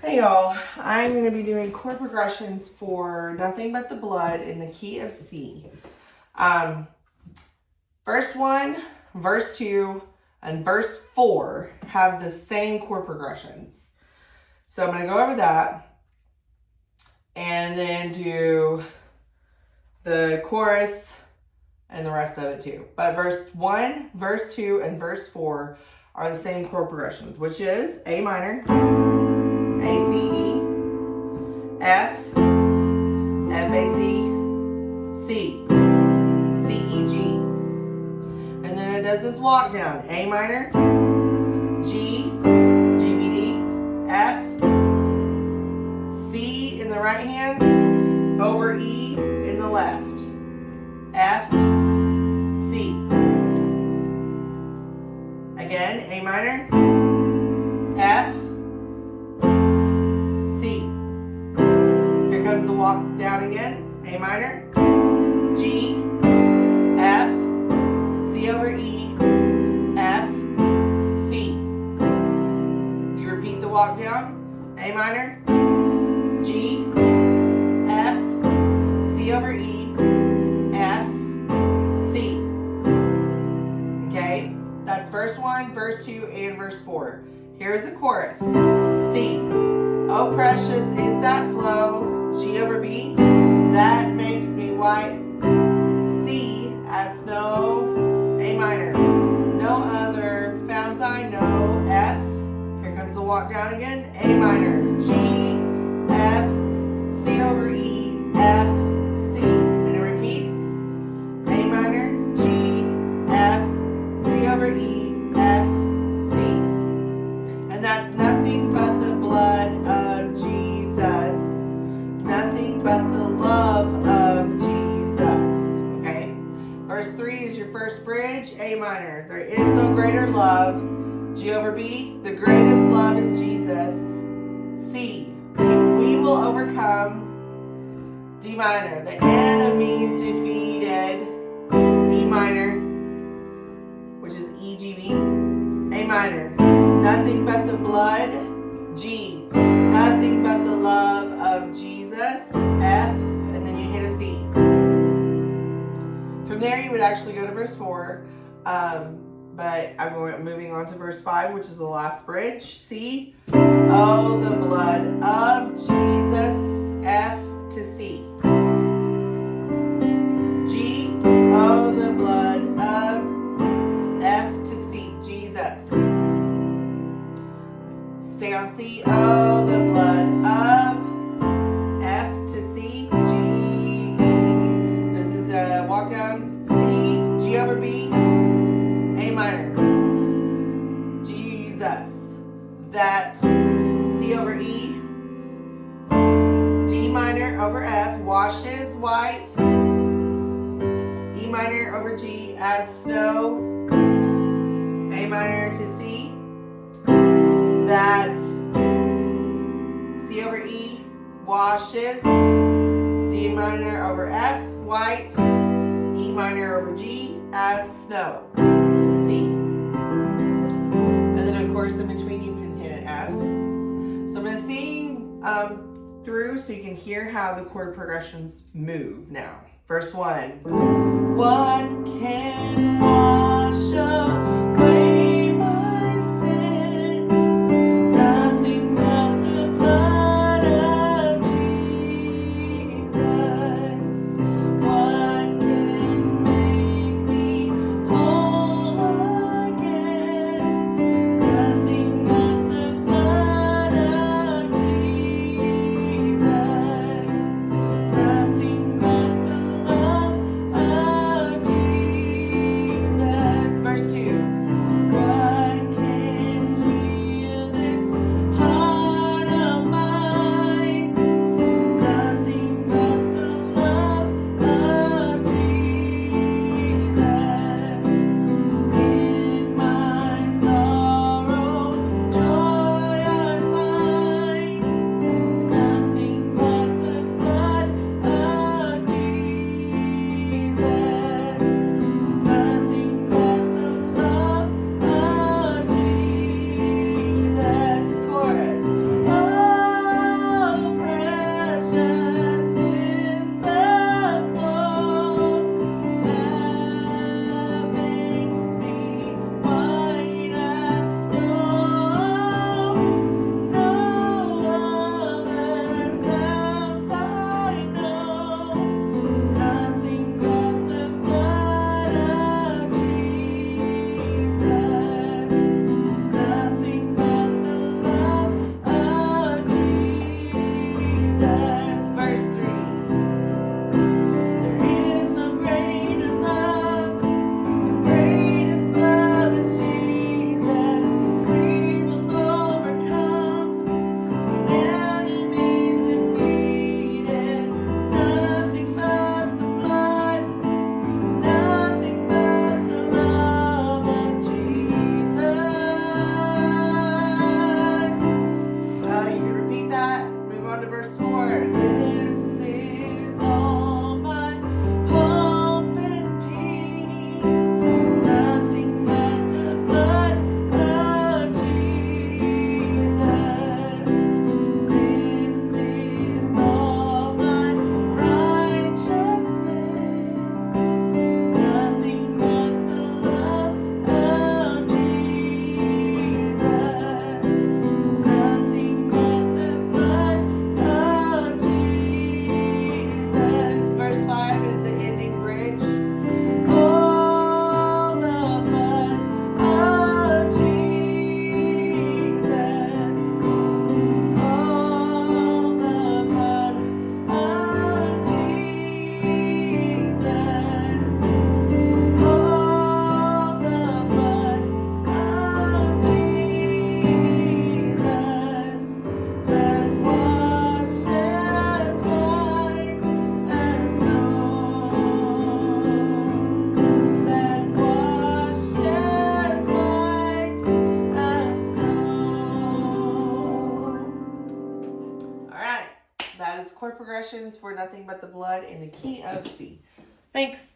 Hey y'all, I'm going to be doing chord progressions for Nothing But the Blood in the key of C. Verse 1, verse 2, and verse 4 have the same chord progressions. So I'm going to go over that and then do the chorus and the rest of it too. But verse 1, verse 2, and verse 4 are the same chord progressions, which is A minor, A, C, E, F, F, A, C, C, C, E, G. And then it does this walk down. A minor, G, G, B, D, F, C in the right hand, over E in the left. F, C. Again, A minor, F, comes the walk down again. A minor, G, F, C over E, F, C. You repeat the walk down. A minor, G, F, C over E, F, C. Okay, that's verse 1, verse 2, and verse 4. Here's the chorus. C. Oh, precious is that flow. G over B, that makes me white. C as snow, A minor, no other fount I know. F, here comes the walk down again. A minor, G, F, C over E, F, C, and it repeats. A minor, G, F, C over E, F, C, and that's nothing but the blood of Jesus. Nothing but the love of Jesus. Okay? Verse 3 is your first bridge. A minor. There is no greater love. G over B. The greatest love is Jesus. C. We will overcome. D minor. The enemy's defeated. E minor, which is E, G, B. A minor. Nothing but the blood. G. Nothing but the love of Jesus. F, and then you hit a C. From there, you would actually go to verse 4, but I'm moving on to verse 5, which is the last bridge. C, oh, the blood of Jesus, F to C. G, oh, the blood of F to C, Jesus. Stay on C, oh, the blood of F to C, G, this is a walk down, C, G over B, A minor, Jesus, that, C over E, D minor over F, washes white, E minor over G as snow, A minor to C, that, C over E, washes, D minor over F, white, E minor over G as snow, C. And then of course in between you can hit an F. So I'm going to sing through so you can hear how the chord progressions move now. Verse 1. What can wash away my sin? Nothing but the blood of Jesus. What can make me whole again? Nothing but the blood of Jesus. Nothing but the love of Jesus. Verse 2. That is chord progressions for Nothing But the Blood in the key of C. Thanks.